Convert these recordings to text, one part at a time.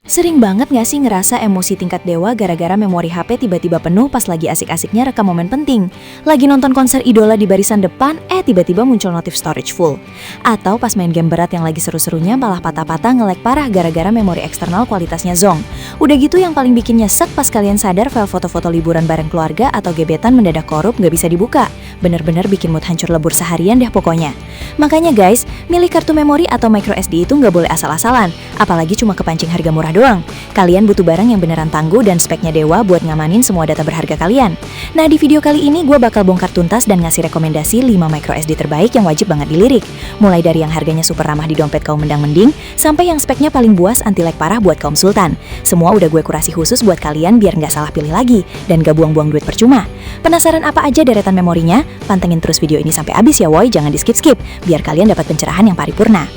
Sering banget gak sih ngerasa emosi tingkat dewa gara-gara memori HP tiba-tiba penuh pas lagi asik-asiknya rekam momen penting? Lagi nonton konser idola di barisan depan, tiba-tiba muncul notif storage full. Atau pas main game berat yang lagi seru-serunya malah patah-patah nge-lag parah gara-gara memori eksternal kualitasnya zonk. Udah gitu yang paling bikin nyesek pas kalian sadar file foto-foto liburan bareng keluarga atau gebetan mendadak korup gak bisa dibuka. Bener-bener bikin mood hancur lebur seharian deh pokoknya. Makanya guys, milih kartu memori atau micro SD itu gak boleh asal-asalan, apalagi cuma kepancing harga murah doang. Kalian butuh barang yang beneran tangguh dan speknya dewa buat ngamanin semua data berharga kalian. Nah, di video kali ini gue bakal bongkar tuntas dan ngasih rekomendasi 5 micro SD terbaik yang wajib banget dilirik. Mulai dari yang harganya super ramah di dompet kaum mendang-mending, sampai yang speknya paling buas anti-lag parah buat kaum sultan. Semua udah gue kurasi khusus buat kalian biar nggak salah pilih lagi, dan gak buang-buang duit percuma. Penasaran apa aja deretan memorinya? Pantengin terus video ini sampai habis ya woy, jangan di skip-skip, biar kalian dapat pencerahan yang paripurna.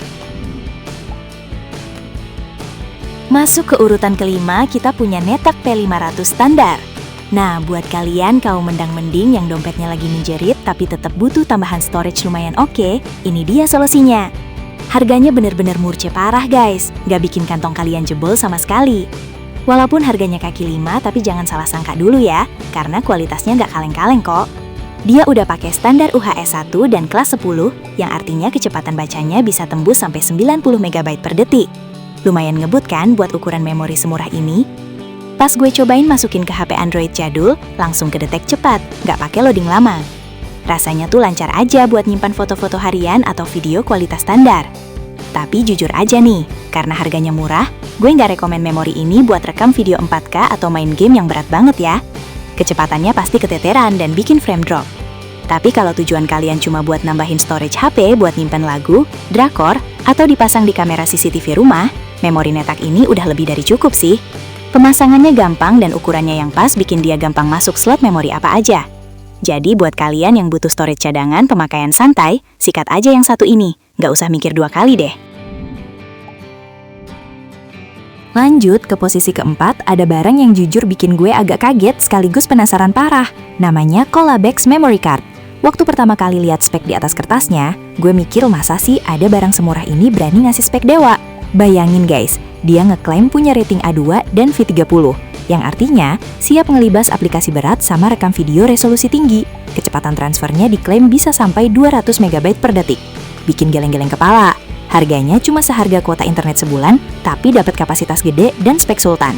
Masuk ke urutan kelima, kita punya Netak P500 standar. Nah, buat kalian kaum mendang-mending yang dompetnya lagi menjerit tapi tetap butuh tambahan storage lumayan oke, ini dia solusinya. Harganya bener-bener murce parah guys, gak bikin kantong kalian jebol sama sekali. Walaupun harganya kaki 5, tapi jangan salah sangka dulu ya, karena kualitasnya gak kaleng-kaleng kok. Dia udah pakai standar UHS 1 dan kelas 10, yang artinya kecepatan bacanya bisa tembus sampai 90 MB per detik. Lumayan ngebut kan buat ukuran memori semurah ini? Pas gue cobain masukin ke HP Android jadul, langsung kedetek cepat, nggak pakai loading lama. Rasanya tuh lancar aja buat nyimpan foto-foto harian atau video kualitas standar. Tapi jujur aja nih, karena harganya murah, gue nggak rekomen memori ini buat rekam video 4K atau main game yang berat banget ya. Kecepatannya pasti keteteran dan bikin frame drop. Tapi kalau tujuan kalian cuma buat nambahin storage HP buat nyimpan lagu, drakor, atau dipasang di kamera CCTV rumah, memori Netak ini udah lebih dari cukup sih. Pemasangannya gampang dan ukurannya yang pas bikin dia gampang masuk slot memori apa aja. Jadi buat kalian yang butuh storage cadangan pemakaian santai, sikat aja yang satu ini, nggak usah mikir 2 kali deh. Lanjut ke posisi keempat, ada barang yang jujur bikin gue agak kaget sekaligus penasaran parah. Namanya Colabex Memory Card. Waktu pertama kali lihat spek di atas kertasnya, gue mikir masa sih ada barang semurah ini berani ngasih spek dewa. Bayangin guys, dia ngeklaim punya rating A2 dan V30, yang artinya siap ngelibas aplikasi berat sama rekam video resolusi tinggi. Kecepatan transfernya diklaim bisa sampai 200 MB per detik. Bikin geleng-geleng kepala. Harganya cuma seharga kuota internet sebulan, tapi dapat kapasitas gede dan spek sultan.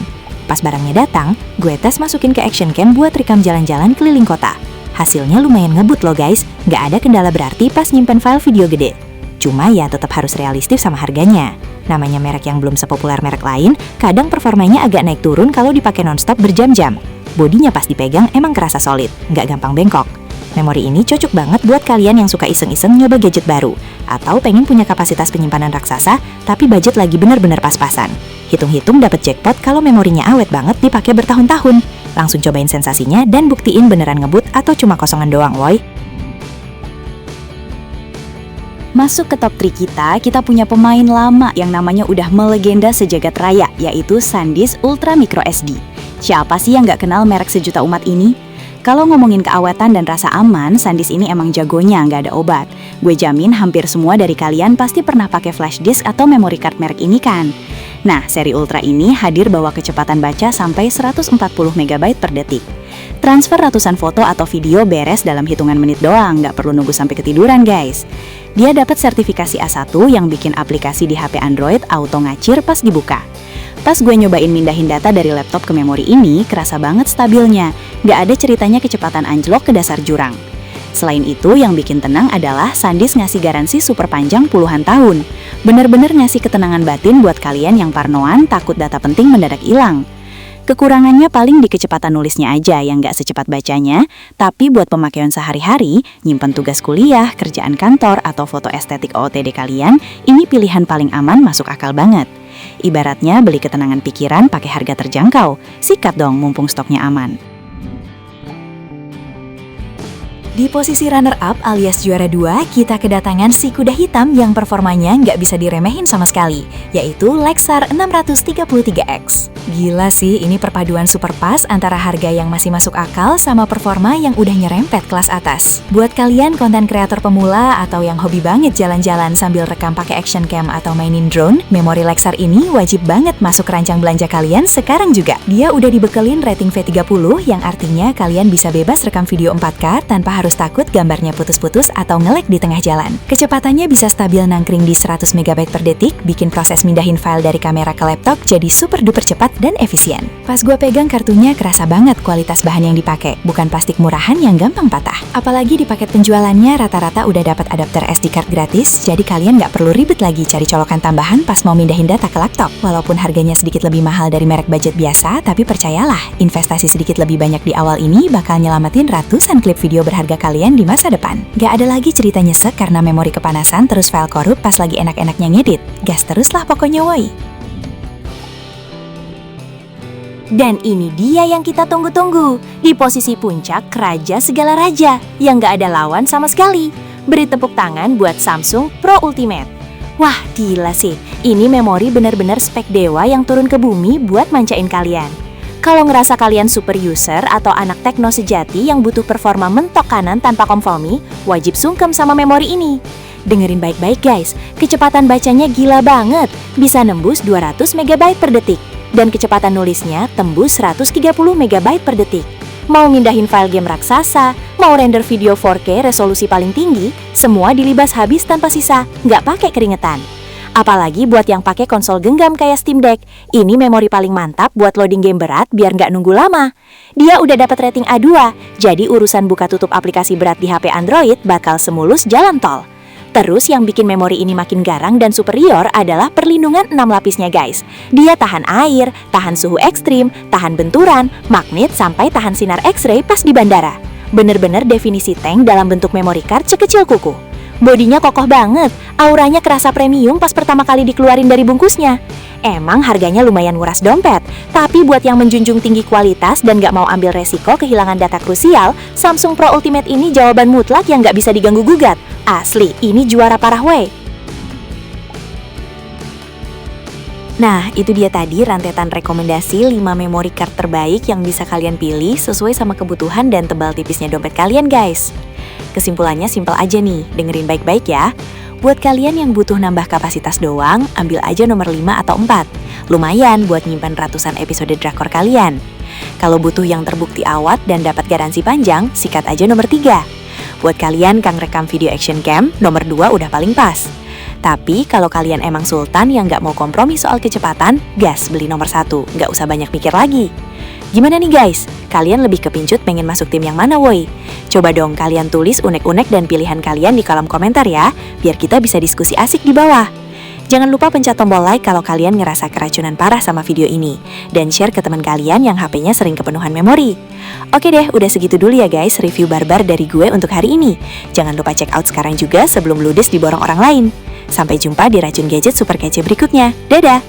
Pas barangnya datang, gue tes masukin ke action cam buat rekam jalan-jalan keliling kota. Hasilnya lumayan ngebut loh guys, nggak ada kendala berarti pas nyimpen file video gede. Cuma ya tetap harus realistis sama harganya. Namanya merek yang belum sepopuler merek lain, kadang performanya agak naik turun kalau dipakai nonstop berjam-jam. Bodinya pas dipegang emang kerasa solid, nggak gampang bengkok. Memori ini cocok banget buat kalian yang suka iseng-iseng nyoba gadget baru, atau pengen punya kapasitas penyimpanan raksasa, tapi budget lagi bener-bener pas-pasan. Hitung-hitung dapat jackpot kalau memorinya awet banget dipakai bertahun-tahun. Langsung cobain sensasinya dan buktiin beneran ngebut atau cuma kosongan doang, woy. Masuk ke top 3 kita punya pemain lama yang namanya udah melegenda sejagat raya, yaitu SanDisk Ultra Micro SD. Siapa sih yang gak kenal merek sejuta umat ini? Kalau ngomongin keawetan dan rasa aman, SanDisk ini emang jagonya, nggak ada obat. Gue jamin hampir semua dari kalian pasti pernah pakai flash disk atau memory card merek ini kan? Nah, seri Ultra ini hadir bawa kecepatan baca sampai 140 MB per detik. Transfer ratusan foto atau video beres dalam hitungan menit doang, nggak perlu nunggu sampai ketiduran guys. Dia dapat sertifikasi A1 yang bikin aplikasi di HP Android auto ngacir pas dibuka. Pas gue nyobain mindahin data dari laptop ke memori ini, kerasa banget stabilnya. Nggak ada ceritanya kecepatan anjlok ke dasar jurang. Selain itu, yang bikin tenang adalah SanDisk ngasih garansi super panjang puluhan tahun. Bener-bener ngasih ketenangan batin buat kalian yang parnoan takut data penting mendadak hilang. Kekurangannya paling di kecepatan nulisnya aja yang nggak secepat bacanya, tapi buat pemakaian sehari-hari, nyimpen tugas kuliah, kerjaan kantor, atau foto estetik OOTD kalian, ini pilihan paling aman masuk akal banget. Ibaratnya beli ketenangan pikiran pakai harga terjangkau, sikat dong mumpung stoknya aman. Di posisi runner-up alias juara 2, kita kedatangan si kuda hitam yang performanya nggak bisa diremehin sama sekali, yaitu Lexar 633X. Gila sih, ini perpaduan super pas antara harga yang masih masuk akal sama performa yang udah nyerempet kelas atas. Buat kalian konten kreator pemula atau yang hobi banget jalan-jalan sambil rekam pakai action cam atau mainin drone, memori Lexar ini wajib banget masuk rancang belanja kalian sekarang juga. Dia udah dibekelin rating V30 yang artinya kalian bisa bebas rekam video 4K tanpa harus takut gambarnya putus-putus atau nge-lag di tengah jalan. Kecepatannya bisa stabil nangkring di 100 MB per detik, bikin proses mindahin file dari kamera ke laptop jadi super duper cepat dan efisien. Pas gue pegang kartunya kerasa banget kualitas bahan yang dipakai, bukan plastik murahan yang gampang patah. Apalagi di paket penjualannya rata-rata udah dapat adapter SD card gratis, jadi kalian nggak perlu ribet lagi cari colokan tambahan pas mau mindahin data ke laptop. Walaupun harganya sedikit lebih mahal dari merek budget biasa, tapi percayalah, investasi sedikit lebih banyak di awal ini bakal nyelamatin ratusan klip video berharga kalian di masa depan. Gak ada lagi cerita nyesek karena memori kepanasan terus file korup pas lagi enak-enaknya ngedit. Gas teruslah pokoknya woi. Dan ini dia yang kita tunggu-tunggu. Di posisi puncak, raja segala raja, yang gak ada lawan sama sekali. Beri tepuk tangan buat Samsung Pro Ultimate. Wah, gila sih. Ini memori bener-bener spek dewa yang turun ke bumi buat manjain kalian. Kalau ngerasa kalian super user atau anak tekno sejati yang butuh performa mentok kanan tanpa kompromi, wajib sungkem sama memori ini. Dengerin baik-baik guys, kecepatan bacanya gila banget, bisa nembus 200 MB per detik. Dan kecepatan nulisnya tembus 130 MB per detik. Mau mindahin file game raksasa, mau render video 4K resolusi paling tinggi, semua dilibas habis tanpa sisa, nggak pakai keringetan. Apalagi buat yang pakai konsol genggam kayak Steam Deck, ini memori paling mantap buat loading game berat biar nggak nunggu lama. Dia udah dapat rating A2, jadi urusan buka tutup aplikasi berat di HP Android bakal semulus jalan tol. Terus yang bikin memori ini makin garang dan superior adalah perlindungan 6 lapisnya guys. Dia tahan air, tahan suhu ekstrim, tahan benturan, magnet, sampai tahan sinar X-ray pas di bandara. Bener-bener definisi tank dalam bentuk memory card sekecil kuku. Bodinya kokoh banget, auranya kerasa premium pas pertama kali dikeluarin dari bungkusnya. Emang harganya lumayan nguras dompet, tapi buat yang menjunjung tinggi kualitas dan gak mau ambil resiko kehilangan data krusial, Samsung Pro Ultimate ini jawaban mutlak yang gak bisa diganggu-gugat. Asli, ini juara parah weh. Nah, itu dia tadi rantetan rekomendasi 5 memory card terbaik yang bisa kalian pilih sesuai sama kebutuhan dan tebal tipisnya dompet kalian guys. Kesimpulannya simpel aja nih, dengerin baik-baik ya. Buat kalian yang butuh nambah kapasitas doang, ambil aja nomor 5 atau 4. Lumayan buat nyimpan ratusan episode drakor kalian. Kalau butuh yang terbukti awet dan dapat garansi panjang, sikat aja nomor 3. Buat kalian kang rekam video action cam, nomor 2 udah paling pas. Tapi kalau kalian emang sultan yang gak mau kompromi soal kecepatan, gas beli nomor 1, gak usah banyak mikir lagi. Gimana nih guys? Kalian lebih kepincut pengen masuk tim yang mana woi? Coba dong kalian tulis unek-unek dan pilihan kalian di kolom komentar ya, biar kita bisa diskusi asik di bawah. Jangan lupa pencet tombol like kalau kalian ngerasa keracunan parah sama video ini, dan share ke teman kalian yang HP-nya sering kepenuhan memori. Oke deh, udah segitu dulu ya guys review barbar dari gue untuk hari ini. Jangan lupa check out sekarang juga sebelum ludes diborong orang lain. Sampai jumpa di Racun Gadget super kece berikutnya. Dadah!